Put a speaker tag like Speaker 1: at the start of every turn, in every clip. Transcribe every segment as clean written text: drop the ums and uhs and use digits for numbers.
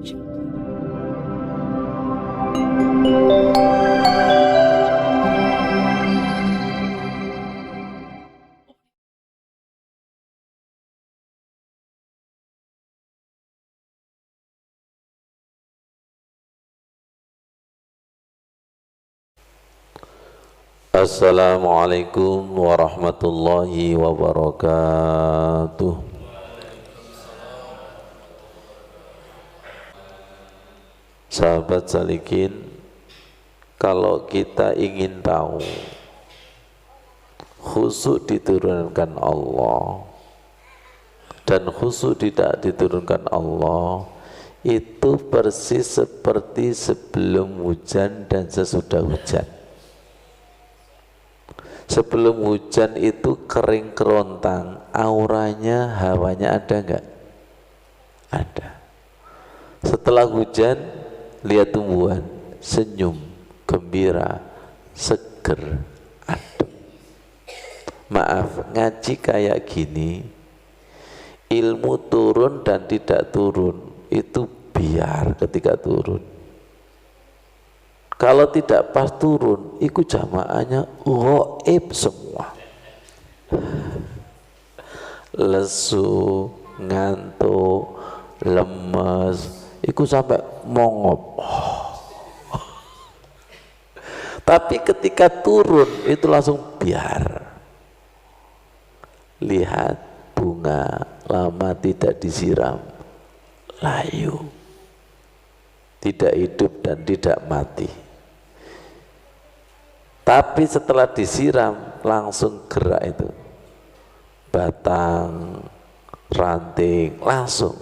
Speaker 1: Assalamualaikum warahmatullahi wabarakatuh. Sahabat salikin, kalau kita ingin tahu khusyuk diturunkan Allah dan khusyuk tidak diturunkan Allah, itu persis seperti sebelum hujan dan sesudah hujan. Sebelum hujan itu kering kerontang, auranya, hawanya ada enggak? Ada. Setelah hujan, lihat tumbuhan, senyum, gembira, seger, adem. Maaf, ngaji kayak gini, ilmu turun dan tidak turun, itu biar ketika turun. Kalau tidak pas turun, ikut jamaahnya ghaib semua. Lesu, ngantuk, lemes, ikut sampai mongop. Tapi ketika turun itu langsung biar. Lihat bunga lama tidak disiram, layu, tidak hidup dan tidak mati. Tapi setelah disiram langsung gerak itu, batang, ranting, langsung.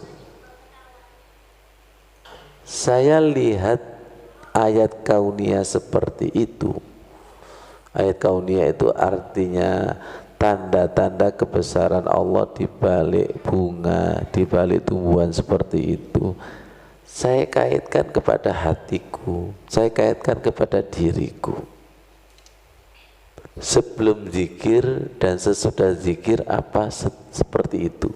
Speaker 1: Saya lihat ayat kauniyah seperti itu. Ayat kauniyah itu artinya tanda-tanda kebesaran Allah di balik bunga, di balik tumbuhan seperti itu. Saya kaitkan kepada hatiku, saya kaitkan kepada diriku. Sebelum zikir dan sesudah zikir apa seperti itu.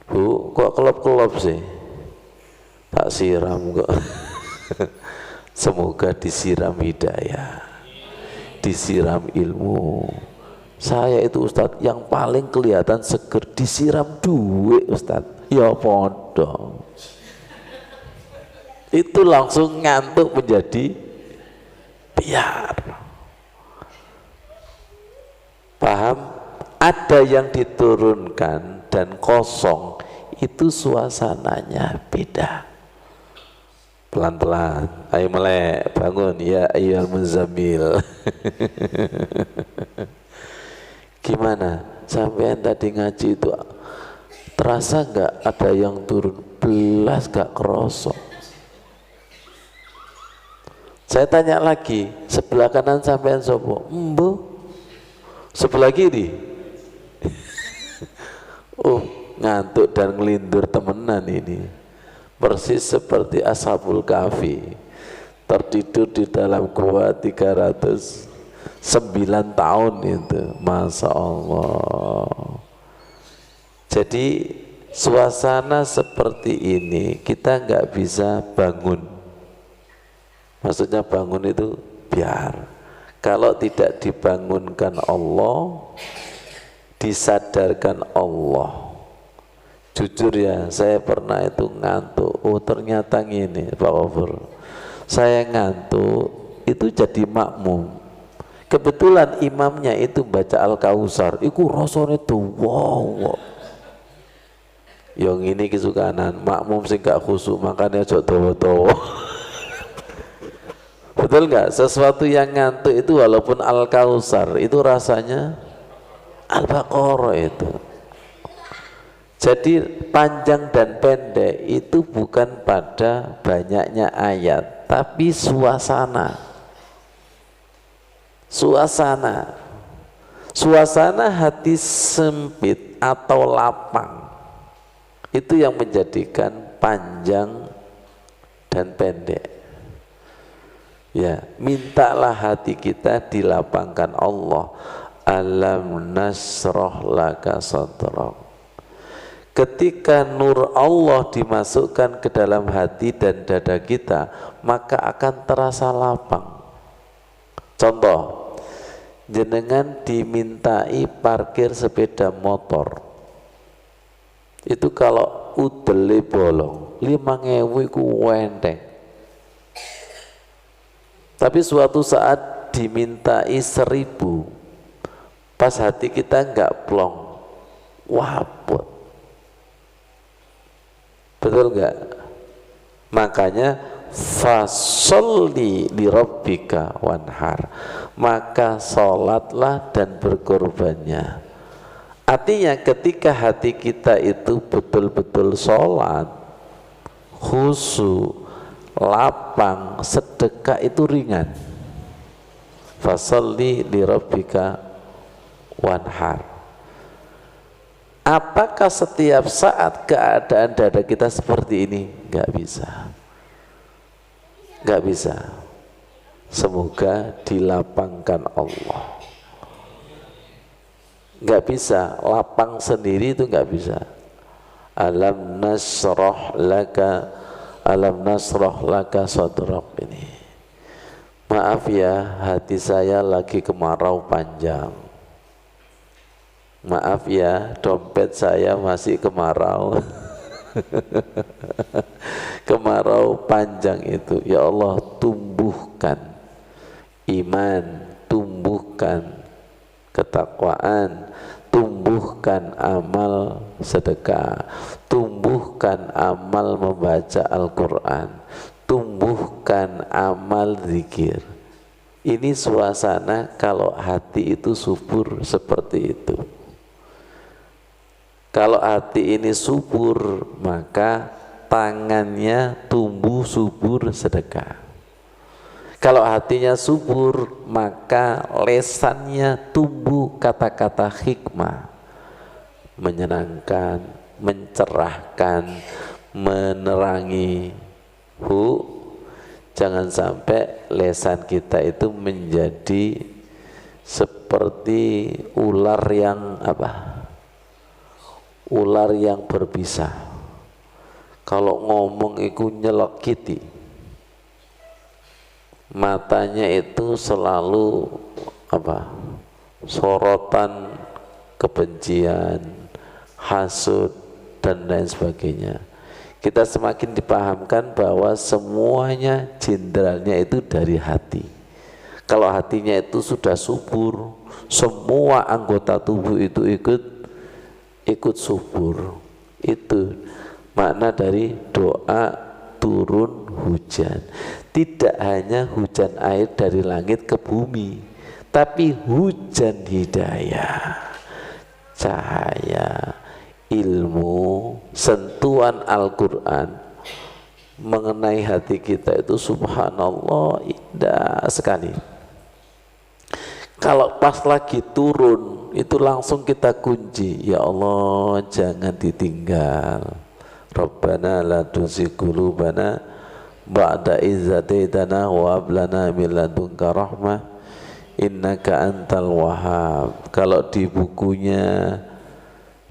Speaker 1: Bu, kok kelop-kelop sih? Tak siram kok. Semoga disiram hidayah, disiram ilmu. Saya itu Ustadz yang paling kelihatan seger, disiram duit Ustadz. Ya podo. Itu langsung ngantuk menjadi biar. Paham? Ada yang diturunkan dan kosong, itu suasananya beda. Pelan-pelan, ayo melek, bangun ya ayyuhal muzammil. Gimana? Sampean tadi ngaji itu terasa nggak ada yang turun? Belas gak kerosok. Saya tanya lagi, sebelah kanan sampean sopo? Embo. Sebelah kiri? Oh, ngantuk dan ngelindur temenan ini. Persis seperti Ashabul Kahfi, tertidur di dalam gua 309 tahun itu. Masya Allah. Jadi suasana seperti ini kita nggak bisa bangun. Maksudnya bangun itu biar. Kalau tidak dibangunkan Allah, disadarkan Allah. Jujur ya, saya pernah itu ngantuk. Oh ternyata gini Pak Wafur, saya ngantuk itu jadi makmum. Kebetulan imamnya itu baca Al-Kausar, itu rasanya tuh wow. Yang ini kesukanan makmum sih gak khusyuk, makanya jok towo-towo. Betul nggak? Sesuatu yang ngantuk itu walaupun Al-Kausar itu rasanya Al-Baqarah itu. Jadi panjang dan pendek itu bukan pada banyaknya ayat, tapi suasana. Suasana hati sempit atau lapang itu yang menjadikan panjang dan pendek. Ya, mintalah hati kita dilapangkan Allah. Alam nasroh laka sadrak. Ketika nur Allah dimasukkan ke dalam hati dan dada kita, maka akan terasa lapang. Contoh, jenengan dimintai parkir sepeda motor. Itu kalau udele bolong 5.000 iku wenteng. Tapi suatu saat dimintai 1.000, pas hati kita enggak plong, wabut. Betul enggak? Makanya fasolli li rabbika wanhar, maka sholatlah dan berkorbannya. Artinya ketika hati kita itu betul-betul sholat, khusyuk, lapang, sedekah itu ringan. Fasolli li rabbika wanhar. Apakah setiap saat keadaan dada kita seperti ini? Enggak bisa. Enggak bisa. Semoga dilapangkan Allah. Enggak bisa, lapang sendiri itu enggak bisa. Alam nasrah laka sadrak ini. Maaf ya, hati saya lagi kemarau panjang. Maaf ya, dompet saya masih kemarau. Kemarau panjang itu. Ya Allah, tumbuhkan iman, tumbuhkan ketakwaan, tumbuhkan amal sedekah, tumbuhkan amal membaca Al-Quran, tumbuhkan amal zikir. Ini suasana kalau hati itu subur seperti itu. Kalau hati ini subur, maka tangannya tumbuh subur sedekah. Kalau hatinya subur, maka lesannya tumbuh kata-kata hikmah, menyenangkan, mencerahkan, menerangi. Jangan sampai lesan kita itu menjadi seperti ular yang ular yang berbisa. Kalau ngomong itu nyelekiti, matanya itu selalu sorotan kebencian, hasud dan lain sebagainya. Kita semakin dipahamkan bahwa semuanya jenderalnya itu dari hati. Kalau hatinya itu sudah subur, semua anggota tubuh itu ikut subur. Itu makna dari doa turun hujan. Tidak hanya hujan air dari langit ke bumi, tapi hujan hidayah, cahaya, ilmu, sentuhan Al-Quran mengenai hati kita itu subhanallah indah sekali. Kalau pas lagi turun itu langsung kita kunci, ya Allah jangan ditinggal. Rabbana la tuzigh qulubana ba'da idh hadaitana wa hab lana min ladunka rahmah innaka antal wahhab. Kalau di bukunya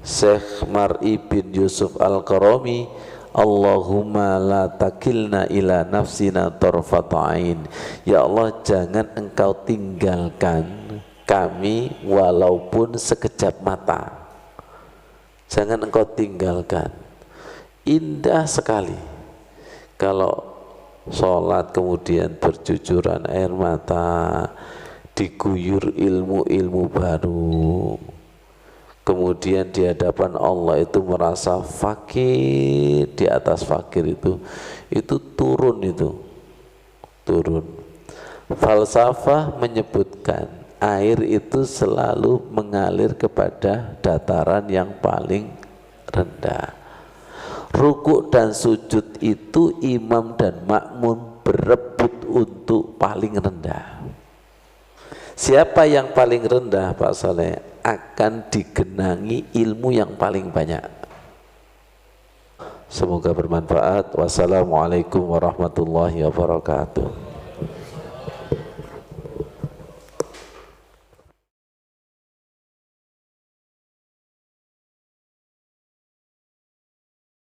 Speaker 1: Syekh Mar'i bin Yusuf Al-Qarami, Allahumma la takilna ila nafsina tarfata'ain, ya Allah jangan engkau tinggalkan kami walaupun sekejap mata, jangan engkau tinggalkan. Indah sekali kalau sholat kemudian bercucuran air mata, diguyur ilmu-ilmu baru, kemudian di hadapan Allah itu merasa fakir, di atas fakir itu turun. Falsafah menyebutkan air itu selalu mengalir kepada dataran yang paling rendah. Rukuk dan sujud itu imam dan makmum berebut untuk paling rendah. Siapa yang paling rendah Pak Saleh akan digenangi ilmu yang paling banyak. Semoga bermanfaat. Wassalamualaikum warahmatullahi wabarakatuh.